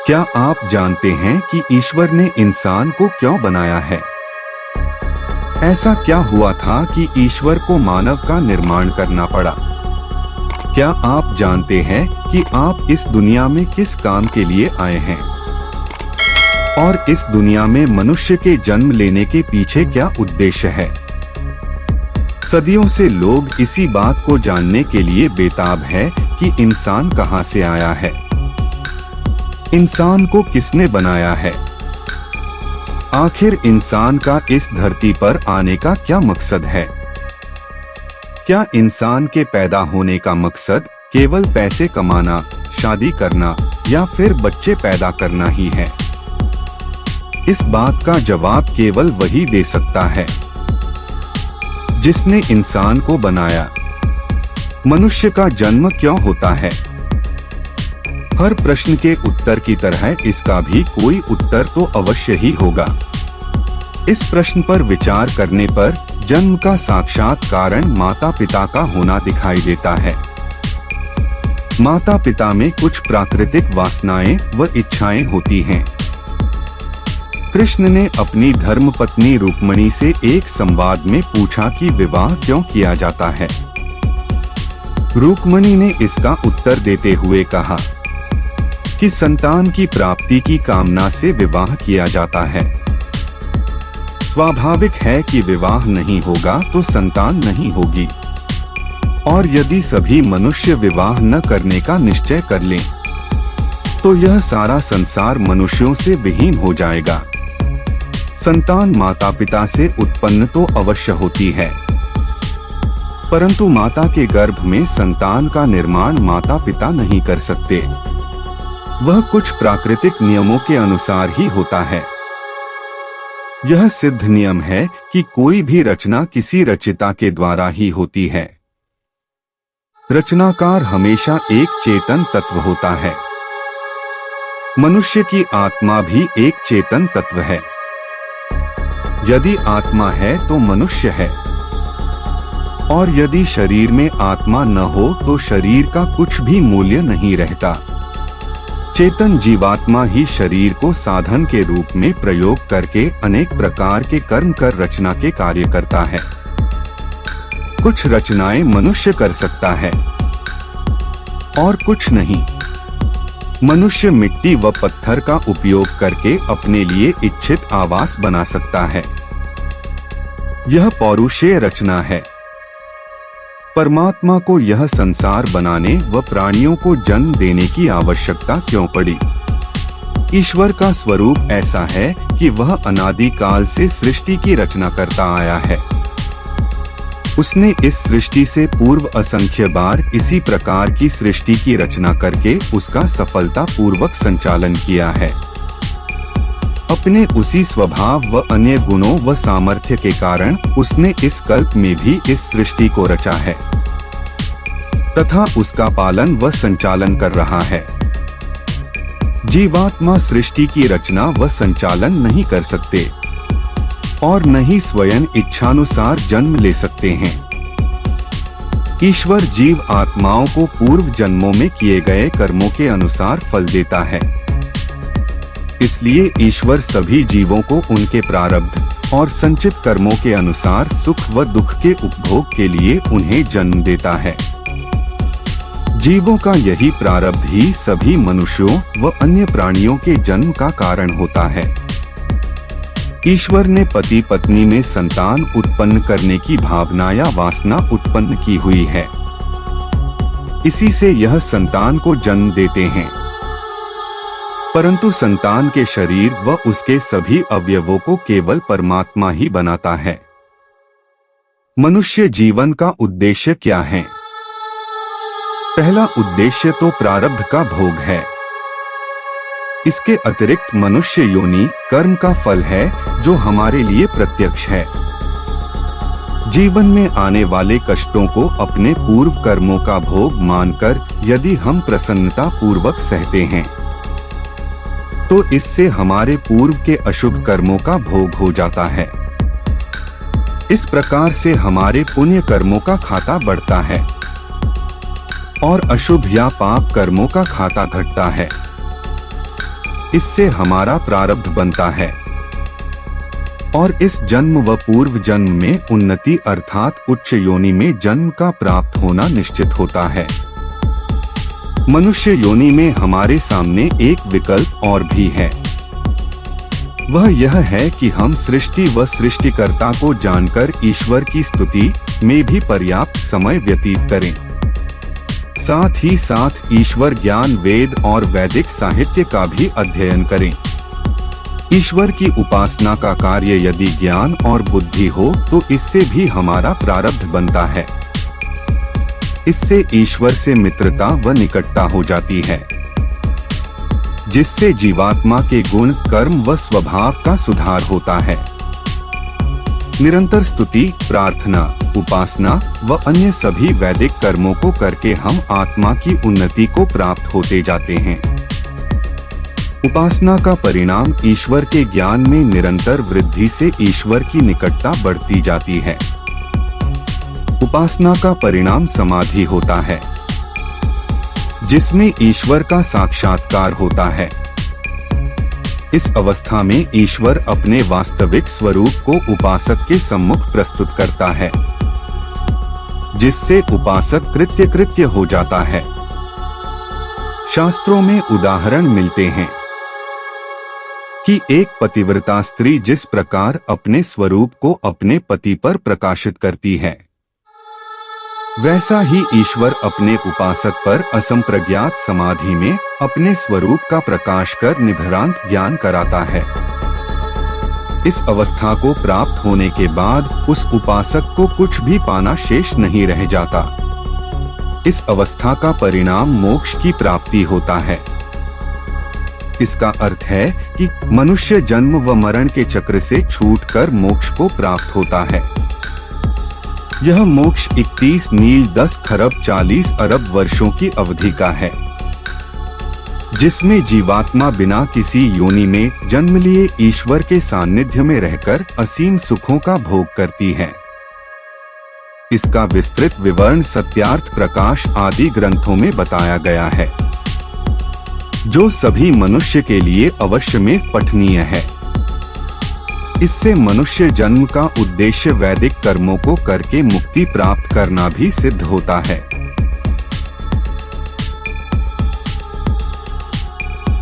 क्या आप जानते हैं कि ईश्वर ने इंसान को क्यों बनाया है? ऐसा क्या हुआ था कि ईश्वर को मानव का निर्माण करना पड़ा? क्या आप जानते हैं कि आप इस दुनिया में किस काम के लिए आए हैं? और इस दुनिया में मनुष्य के जन्म लेने के पीछे क्या उद्देश्य है? सदियों से लोग इसी बात को जानने के लिए बेताब है कि इंसान कहां से आया है, इंसान को किसने बनाया है, आखिर इंसान का इस धरती पर आने का क्या मकसद है? क्या इंसान के पैदा होने का मकसद केवल पैसे कमाना, शादी करना या फिर बच्चे पैदा करना ही है? इस बात का जवाब केवल वही दे सकता है जिसने इंसान को बनाया। मनुष्य का जन्म क्यों होता है? हर प्रश्न के उत्तर की तरह इसका भी कोई उत्तर तो अवश्य ही होगा। इस प्रश्न पर विचार करने पर जन्म का साक्षात कारण माता पिता का होना दिखाई देता है। माता पिता में कुछ प्राकृतिक वासनाएं व इच्छाएं होती हैं। कृष्ण ने अपनी धर्मपत्नी रुक्मिणी से एक संवाद में पूछा कि विवाह क्यों किया जाता है। रुक्मिणी ने इसका उत्तर देते हुए कहा कि संतान की प्राप्ति की कामना से विवाह किया जाता है। स्वाभाविक है कि विवाह नहीं होगा तो संतान नहीं होगी, और यदि सभी मनुष्य विवाह न करने का निश्चय कर लें तो यह सारा संसार मनुष्यों से विहीन हो जाएगा। संतान माता पिता से उत्पन्न तो अवश्य होती है, परंतु माता के गर्भ में संतान का निर्माण माता पिता नहीं कर सकते। वह कुछ प्राकृतिक नियमों के अनुसार ही होता है। यह सिद्ध नियम है कि कोई भी रचना किसी रचिता के द्वारा ही होती है। रचनाकार हमेशा एक चेतन तत्व होता है। मनुष्य की आत्मा भी एक चेतन तत्व है। यदि आत्मा है तो मनुष्य है, और यदि शरीर में आत्मा न हो तो शरीर का कुछ भी मूल्य नहीं रहता। चेतन जीवात्मा ही शरीर को साधन के रूप में प्रयोग करके अनेक प्रकार के कर्म कर रचना के कार्य करता है। कुछ रचनाएं मनुष्य कर सकता है और कुछ नहीं। मनुष्य मिट्टी व पत्थर का उपयोग करके अपने लिए इच्छित आवास बना सकता है। यह पौरुषेय रचना है। परमात्मा को यह संसार बनाने व प्राणियों को जन्म देने की आवश्यकता क्यों पड़ी? ईश्वर का स्वरूप ऐसा है कि वह अनादि काल से सृष्टि की रचना करता आया है। उसने इस सृष्टि से पूर्व असंख्य बार इसी प्रकार की सृष्टि की रचना करके उसका सफलता पूर्वक संचालन किया है। अपने उसी स्वभाव व अन्य गुणों व सामर्थ्य के कारण उसने इस कल्प में भी इस सृष्टि को रचा है तथा उसका पालन व संचालन कर रहा है। जीवात्मा सृष्टि की रचना व संचालन नहीं कर सकते और न ही स्वयं इच्छानुसार जन्म ले सकते हैं। ईश्वर जीव आत्माओं को पूर्व जन्मों में किए गए कर्मों के अनुसार फल देता है। इसलिए ईश्वर सभी जीवों को उनके प्रारब्ध और संचित कर्मों के अनुसार सुख व दुख के उपभोग के लिए उन्हें जन्म देता है। जीवों का यही प्रारब्ध ही सभी मनुष्यों व अन्य प्राणियों के जन्म का कारण होता है। ईश्वर ने पति पत्नी में संतान उत्पन्न करने की भावना या वासना उत्पन्न की हुई है। इसी से यह संतान को जन्म देते हैं, परंतु संतान के शरीर व उसके सभी अवयवों को केवल परमात्मा ही बनाता है। मनुष्य जीवन का उद्देश्य क्या है? पहला उद्देश्य तो प्रारब्ध का भोग है। इसके अतिरिक्त मनुष्य योनि कर्म का फल है जो हमारे लिए प्रत्यक्ष है। जीवन में आने वाले कष्टों को अपने पूर्व कर्मों का भोग मानकर यदि हम प्रसन्नता पूर्वक सहते हैं तो इससे हमारे पूर्व के अशुभ कर्मों का भोग हो जाता है। इस प्रकार से हमारे पुण्य कर्मों का खाता बढ़ता है और अशुभ या पाप कर्मों का खाता घटता है। इससे हमारा प्रारब्ध बनता है और इस जन्म व पूर्व जन्म में उन्नति अर्थात उच्च योनि में जन्म का प्राप्त होना निश्चित होता है। मनुष्य योनि में हमारे सामने एक विकल्प और भी है। वह यह है कि हम सृष्टि व सृष्टिकर्ता को जानकर ईश्वर की स्तुति में भी पर्याप्त समय व्यतीत करें। साथ ही साथ ईश्वर ज्ञान वेद और वैदिक साहित्य का भी अध्ययन करें। ईश्वर की उपासना का कार्य यदि ज्ञान और बुद्धि हो तो इससे भी हमारा प्रारब्ध बनता है। इससे ईश्वर से मित्रता व निकटता हो जाती है, जिससे जीवात्मा के गुण कर्म व स्वभाव का सुधार होता है। निरंतर स्तुति प्रार्थना उपासना व अन्य सभी वैदिक कर्मों को करके हम आत्मा की उन्नति को प्राप्त होते जाते हैं। उपासना का परिणाम ईश्वर के ज्ञान में निरंतर वृद्धि से ईश्वर की निकटता बढ़ती जाती है। उपासना का परिणाम समाधि होता है, जिसमें ईश्वर का साक्षात्कार होता है। इस अवस्था में ईश्वर अपने वास्तविक स्वरूप को उपासक के सम्मुख प्रस्तुत करता है, जिससे उपासक कृत्य हो जाता है। शास्त्रों में उदाहरण मिलते हैं कि एक पतिव्रता स्त्री जिस प्रकार अपने स्वरूप को अपने पति पर प्रकाशित करती है, वैसा ही ईश्वर अपने उपासक पर असंप्रज्ञात समाधि में अपने स्वरूप का प्रकाश कर निभृतांत ज्ञान कराता है। इस अवस्था को प्राप्त होने के बाद उस उपासक को कुछ भी पाना शेष नहीं रह जाता। इस अवस्था का परिणाम मोक्ष की प्राप्ति होता है। इसका अर्थ है कि मनुष्य जन्म व मरण के चक्र से छूटकर मोक्ष को प्राप्त होता है। यह मोक्ष 31 नील 10 खरब 40 अरब वर्षों की अवधि का है, जिसमें जीवात्मा बिना किसी योनि में जन्म लिए ईश्वर के सानिध्य में रहकर असीम सुखों का भोग करती है। इसका विस्तृत विवरण सत्यार्थ प्रकाश आदि ग्रंथों में बताया गया है, जो सभी मनुष्य के लिए अवश्य में पठनीय है। इससे मनुष्य जन्म का उद्देश्य वैदिक कर्मों को करके मुक्ति प्राप्त करना भी सिद्ध होता है।